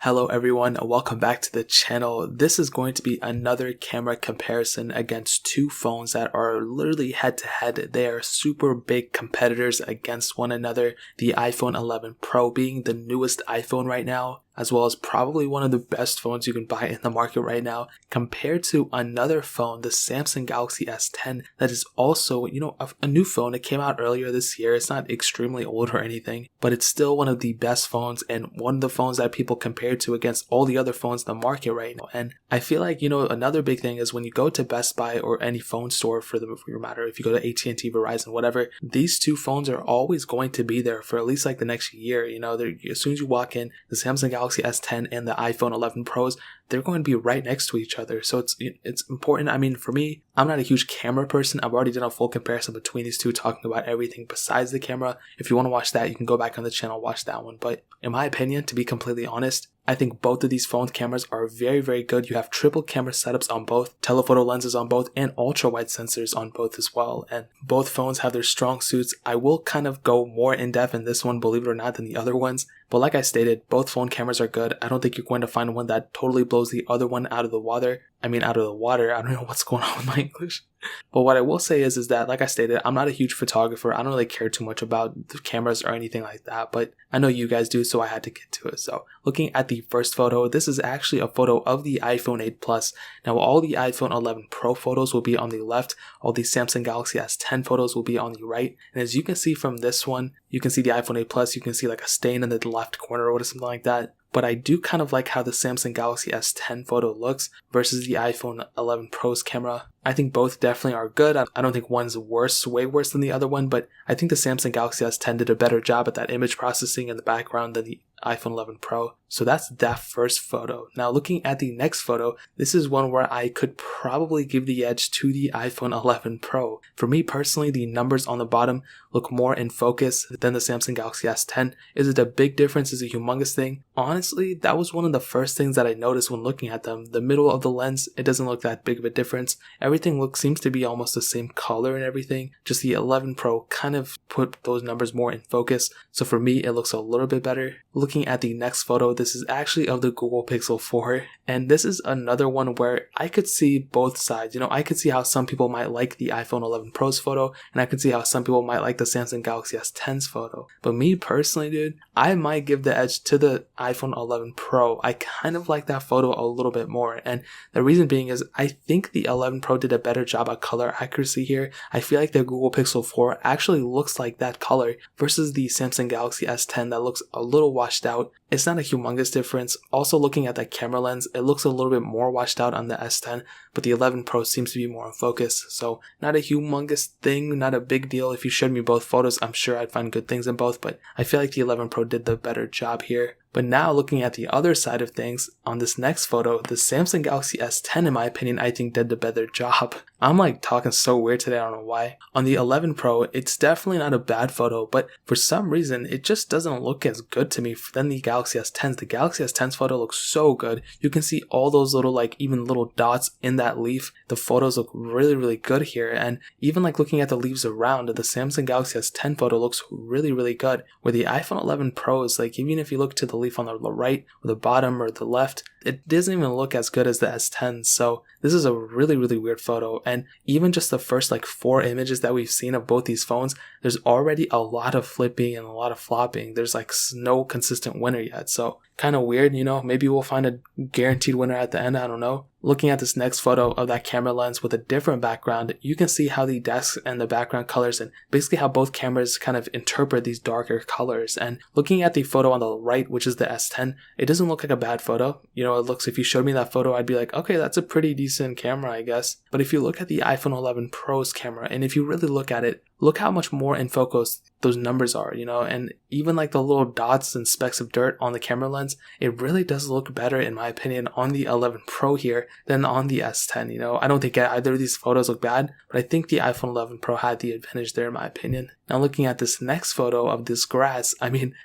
Hello everyone, welcome back to the channel. This is going to be another camera comparison against two phones that are literally head to head. They are super big competitors against one another. The iPhone 11 Pro being the newest iPhone right now, as well as probably one of the best phones you can buy in the market right now, compared to another phone, the Samsung Galaxy S10, that is also, a new phone. It came out earlier this year. It's not extremely old or anything, but it's still one of the best phones and one of the phones that people compare to against all the other phones in the market right now. And I feel like, another big thing is when you go to Best Buy or any phone store for your matter, if you go to AT&T, Verizon, whatever, these two phones are always going to be there for at least like the next year. As soon as you walk in, the Samsung Galaxy S10 and the iPhone 11 Pros, they're going to be right next to each other. So it's important. I mean, for me, I'm not a huge camera person. I've already done a full comparison between these two, talking about everything besides the camera. If you want to watch that, you can go back on the channel, watch that one. But in my opinion, to be completely honest, I think both of these phone cameras are very, very good. You have triple camera setups on both, telephoto lenses on both, and ultra-wide sensors on both as well. And both phones have their strong suits. I will kind of go more in depth in this one, believe it or not, than the other ones. But like I stated, both phone cameras are good. I don't think you're going to find one that totally blows the other one out of the water. I don't know what's going on with my English. But what I will say is that, like I stated, I'm not a huge photographer. I don't really care too much about the cameras or anything like that, but I know you guys do, so I had to get to it. So looking at the first photo, this is actually a photo of the iPhone 8 Plus. Now all the iPhone 11 Pro photos will be on the left. All the Samsung Galaxy S10 photos will be on the right. And as you can see from this one, you can see the iPhone 8 Plus, you can see like a stain in the left corner or something like that. But I do kind of like how the Samsung Galaxy S10 photo looks versus the iPhone 11 Pro's camera. I think both definitely are good. I don't think one's way worse than the other one, but I think the Samsung Galaxy S10 did a better job at that image processing in the background than the iPhone 11 Pro. So that's that first photo. Now looking at the next photo, this is one where I could probably give the edge to the iPhone 11 Pro. For me personally, the numbers on the bottom look more in focus than the Samsung Galaxy S10. Is it a big difference? Is it a humongous thing? Honestly, that was one of the first things that I noticed when looking at them. The middle of the lens, it doesn't look that big of a difference. Everything seems to be almost the same color and everything. Just the 11 Pro kind of put those numbers more in focus. So for me, it looks a little bit better. Looking at the next photo, this is actually of the Google Pixel 4. And this is another one where I could see both sides. I could see how some people might like the iPhone 11 Pro's photo, and I could see how some people might like the Samsung Galaxy S10's photo. But me personally, dude, I might give the edge to the iPhone 11 Pro. I kind of like that photo a little bit more. And the reason being is I think the 11 Pro did a better job at color accuracy here. I feel like the Google Pixel 4 actually looks like that color versus the Samsung Galaxy S10 that looks a little washed out. It's not a humongous difference. Also looking at that camera lens, it looks a little bit more washed out on the S10, but the 11 Pro seems to be more in focus. So not a humongous thing, not a big deal. If you showed me both photos, I'm sure I'd find good things in both, but I feel like the 11 Pro did the better job here. But now looking at the other side of things, on this next photo, the Samsung Galaxy S10, in my opinion, I think did the better job. I'm talking so weird today, I don't know why. On the 11 Pro, it's definitely not a bad photo, but for some reason, it just doesn't look as good to me than the Galaxy S10's. The Galaxy S10's photo looks so good. You can see all those little, even little dots in that leaf. The photos look really, really good here. And even looking at the leaves around, the Samsung Galaxy S10 photo looks really, really good. Where the iPhone 11 Pro is even if you look to the leaf on the right or the bottom or the left, it doesn't even look as good as the S10. So this is a really, really weird photo. And even just the first 4 images that we've seen of both these phones, there's already a lot of flipping and a lot of flopping. There's no consistent winner yet. So kind of weird, maybe we'll find a guaranteed winner at the end. I don't know. Looking at this next photo of that camera lens with a different background, you can see how the desk and the background colors and basically how both cameras kind of interpret these darker colors. And looking at the photo on the right, which is the S10, it doesn't look like a bad photo. If you showed me that photo, I'd be like, okay, that's a pretty decent camera, I guess. But if you look at the iPhone 11 Pro's camera, and if you really look at it, look how much more in focus those numbers are, and even the little dots and specks of dirt on the camera lens, it really does look better, in my opinion, on the 11 Pro here than on the S10. I don't think either of these photos look bad, but I think the iPhone 11 Pro had the advantage there, in my opinion. Now looking at this next photo of this grass,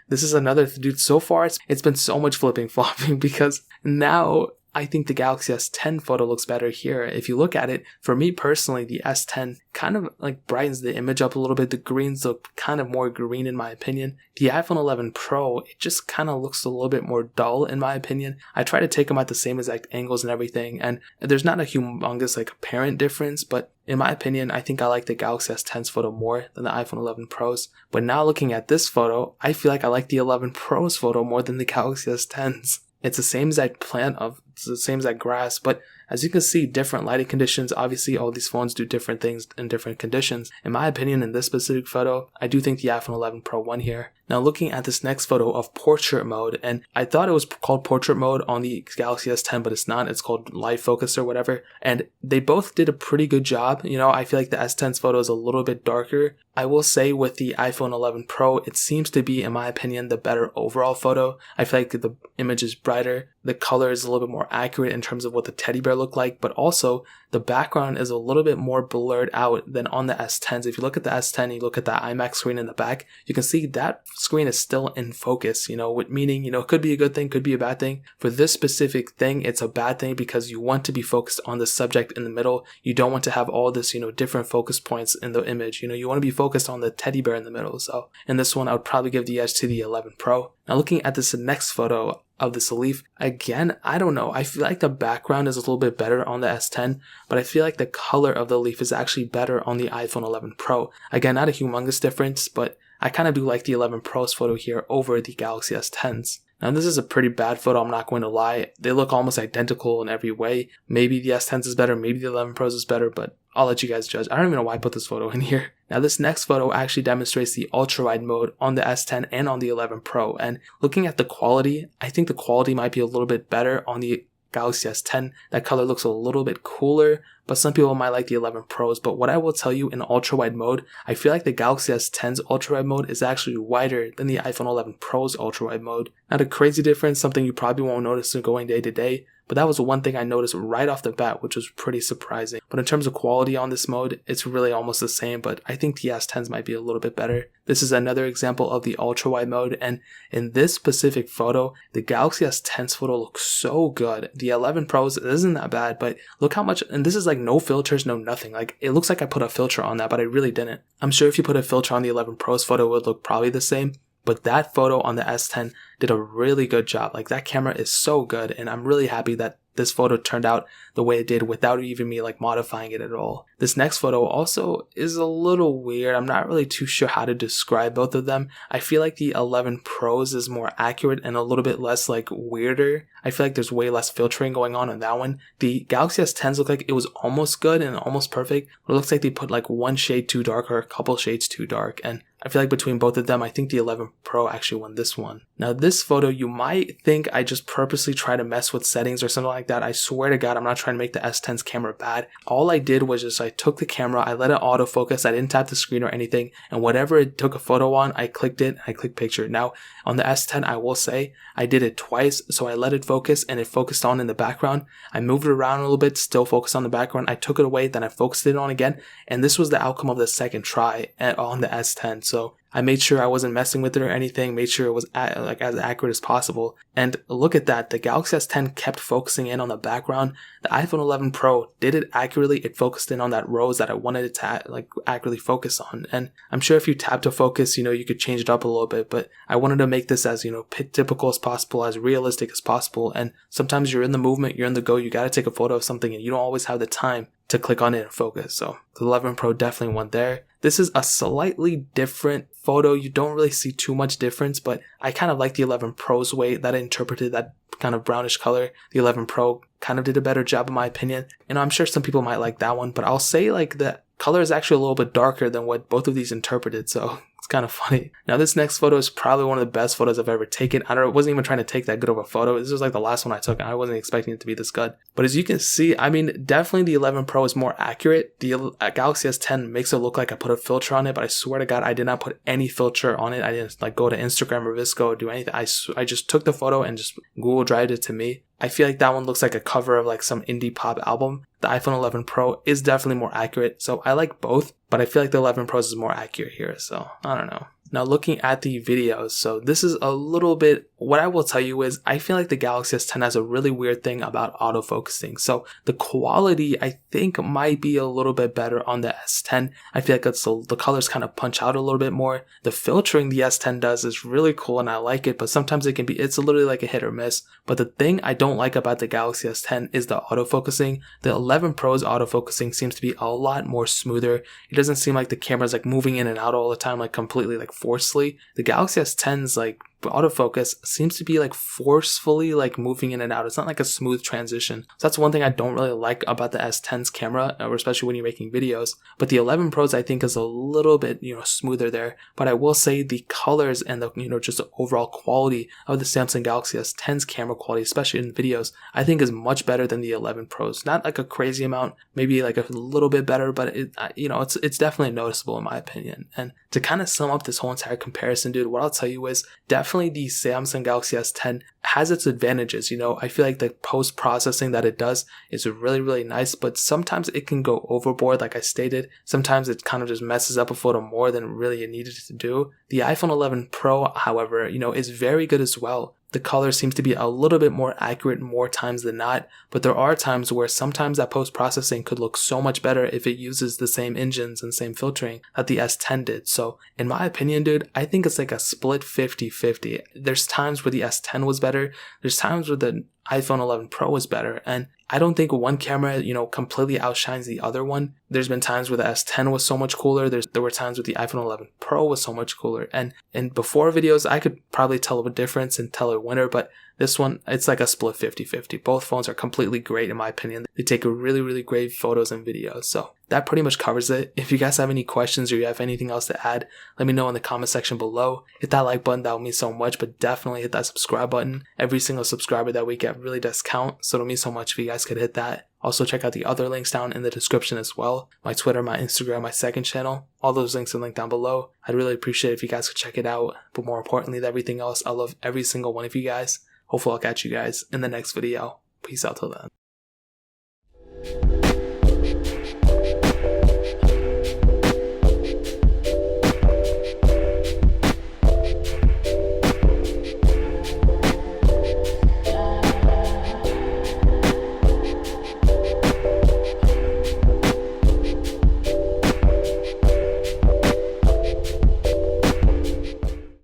this is another dude. So far, it's been so much flipping flopping because now I think the Galaxy S10 photo looks better here. If you look at it, for me personally, the S10 kind of like brightens the image up a little bit. The greens look kind of more green in my opinion. The iPhone 11 Pro, it just kind of looks a little bit more dull in my opinion. I try to take them at the same exact angles and everything, and there's not a humongous like apparent difference, but in my opinion, I think I like the Galaxy S10's photo more than the iPhone 11 Pro's. But now looking at this photo, I feel like I like the 11 Pro's photo more than the Galaxy S10's. It's the same exact it's the same exact grass, but as you can see, different lighting conditions. Obviously, all these phones do different things in different conditions. In my opinion, in this specific photo, I do think the iPhone 11 Pro won here. Now looking at this next photo of portrait mode, and I thought it was called portrait mode on the Galaxy S10, but it's not. It's called live focus or whatever. And they both did a pretty good job. You know, I feel like the S10's photo is a little bit darker. I will say with the iPhone 11 Pro, it seems to be, in my opinion, the better overall photo. I feel like the image is brighter. The color is a little bit more accurate in terms of what the teddy bear looked like, but also the background is a little bit more blurred out than on the S10s. If you look at the S10, you look at the IMAX screen in the back, you can see that screen is still in focus, meaning, it could be a good thing, could be a bad thing. For this specific thing, it's a bad thing because you want to be focused on the subject in the middle. You don't want to have all this, different focus points in the image. You want to be focused on the teddy bear in the middle. So in this one, I would probably give the edge to the 11 Pro. Now looking at this next photo of this Leaf, again, I don't know. I feel like the background is a little bit better on the S10, but I feel like the color of the Leaf is actually better on the iPhone 11 Pro. Again, not a humongous difference, but I kind of do like the 11 Pro's photo here over the Galaxy S10's. Now this is a pretty bad photo, I'm not going to lie. They look almost identical in every way. Maybe the S10's is better, maybe the 11 Pro's is better, but I'll let you guys judge. I don't even know why I put this photo in here. Now this next photo actually demonstrates the ultra-wide mode on the S10 and on the 11 Pro. And looking at the quality, I think the quality might be a little bit better on the Galaxy S10. That color looks a little bit cooler, but some people might like the 11 Pros. But what I will tell you in ultra-wide mode, I feel like the Galaxy S10's ultra-wide mode is actually wider than the iPhone 11 Pro's ultra-wide mode. Not a crazy difference, something you probably won't notice going day to day, but that was one thing I noticed right off the bat, which was pretty surprising. But in terms of quality on this mode, it's really almost the same, but I think the S10s might be a little bit better. This is another example of the ultra-wide mode, and in this specific photo, the Galaxy S10's photo looks so good. The 11 Pros isn't that bad, but look how much, and this is like no filters, no nothing. Like, it looks like I put a filter on that, but I really didn't. I'm sure if you put a filter on the 11 Pro's photo, it would look probably the same. But that photo on the S10 did a really good job. Like, that camera is so good, and I'm really happy that this photo turned out the way it did without even me like modifying it at all. This next photo also is a little weird. I'm not really too sure how to describe both of them. I feel like the 11 Pros is more accurate and a little bit less like weirder. I feel like there's way less filtering going on that one. The Galaxy S10s look like it was almost good and almost perfect, but it looks like they put like one shade too dark or a couple shades too dark, and I feel like between both of them, I think the 11 Pro actually won this one. Now this photo, you might think I just purposely try to mess with settings or something like that. I swear to God, I'm not trying to make the S10's camera bad. All I did was just I took the camera, I let it autofocus, I didn't tap the screen or anything, and whatever it took a photo on, I clicked it, I clicked picture. Now on the S10, I will say I did it twice, so I let it focus and it focused on in the background. I moved it around a little bit, still focused on the background. I took it away, then I focused it on again, and this was the outcome of the second try on the S10. So I made sure I wasn't messing with it or anything, made sure it was as accurate as possible. And look at that, the Galaxy S10 kept focusing in on the background. The iPhone 11 Pro did it accurately. It focused in on that rose that I wanted it to accurately focus on. And I'm sure if you tap to focus, you could change it up a little bit, but I wanted to make this as, typical as possible, as realistic as possible. And sometimes you're in the movement, you're in the go, you got to take a photo of something and you don't always have the time to click on it and focus. So the 11 Pro definitely went there. This is a slightly different photo. You don't really see too much difference, but I kind of like the 11 Pro's way that I interpreted that kind of brownish color. The 11 Pro kind of did a better job in my opinion. And I'm sure some people might like that one, but I'll say like the color is actually a little bit darker than what both of these interpreted. So it's kind of funny. Now this next photo is probably one of the best photos I've ever taken. I wasn't even trying to take that good of a photo. This was like the last one I took and I wasn't expecting it to be this good. But as you can see, I mean, definitely the 11 Pro is more accurate. The Galaxy S10 makes it look like I put a filter on it, but I swear to God, I did not put any filter on it. I didn't go to Instagram or Visco or do anything. I just took the photo and just Google Drive it to me. I feel like that one looks like a cover of like some indie pop album. The iPhone 11 Pro is definitely more accurate. So I like both, but I feel like the 11 Pro is more accurate here. So I don't know. Now looking at the videos, so this is a little bit what I will tell you is I feel like the Galaxy S10 has a really weird thing about autofocusing. So the quality I think might be a little bit better on the S10. I feel like the colors kind of punch out a little bit more. The filtering the S10 does is really cool and I like it, but sometimes it's literally like a hit or miss. But the thing I don't like about the Galaxy S10 is the autofocusing. The 11 Pro's autofocusing seems to be a lot more smoother. It doesn't seem like the camera's like moving in and out all the time, like completely like forcefully. The Galaxy S10's like autofocus seems to be like forcefully like moving in and out. It's not like a smooth transition. So that's one thing I don't really like about the S10's camera, or especially when you're making videos. But the 11 Pros I think is a little bit, smoother there. But I will say the colors and the, just the overall quality of the Samsung Galaxy S10's camera quality, especially in videos, I think is much better than the 11 Pros. Not like a crazy amount, maybe like a little bit better, but it's definitely noticeable in my opinion. And to kind of sum up this whole entire comparison, dude, what I'll tell you is definitely the Samsung Galaxy S10 has its advantages. I feel like the post-processing that it does is really, really nice, but sometimes it can go overboard, like I stated. Sometimes it kind of just messes up a photo more than really it needed to do. The iPhone 11 Pro, however, is very good as well. The color seems to be a little bit more accurate more times than not, but there are times where sometimes that post-processing could look so much better if it uses the same engines and same filtering that the S10 did. So in my opinion, dude, I think it's like a split 50-50. There's times where the S10 was better. There's times where the iPhone 11 Pro was better. And I don't think one camera, completely outshines the other one. There's been times where the S10 was so much cooler. There were times where the iPhone 11 Pro was so much cooler. And before videos, I could probably tell a difference and tell a winner, but this one, it's like a split 50-50. Both phones are completely great in my opinion. They take really, really great photos and videos. So that pretty much covers it. If you guys have any questions or you have anything else to add, let me know in the comment section below. Hit that like button, that would mean so much, but definitely hit that subscribe button. Every single subscriber that we get really does count, so it'll mean so much if you guys could hit that. Also check out the other links down in the description as well. My Twitter, my Instagram, my second channel. All those links are linked down below. I'd really appreciate it if you guys could check it out. But more importantly than everything else, I love every single one of you guys. Hopefully I'll catch you guys in the next video. Peace out till then.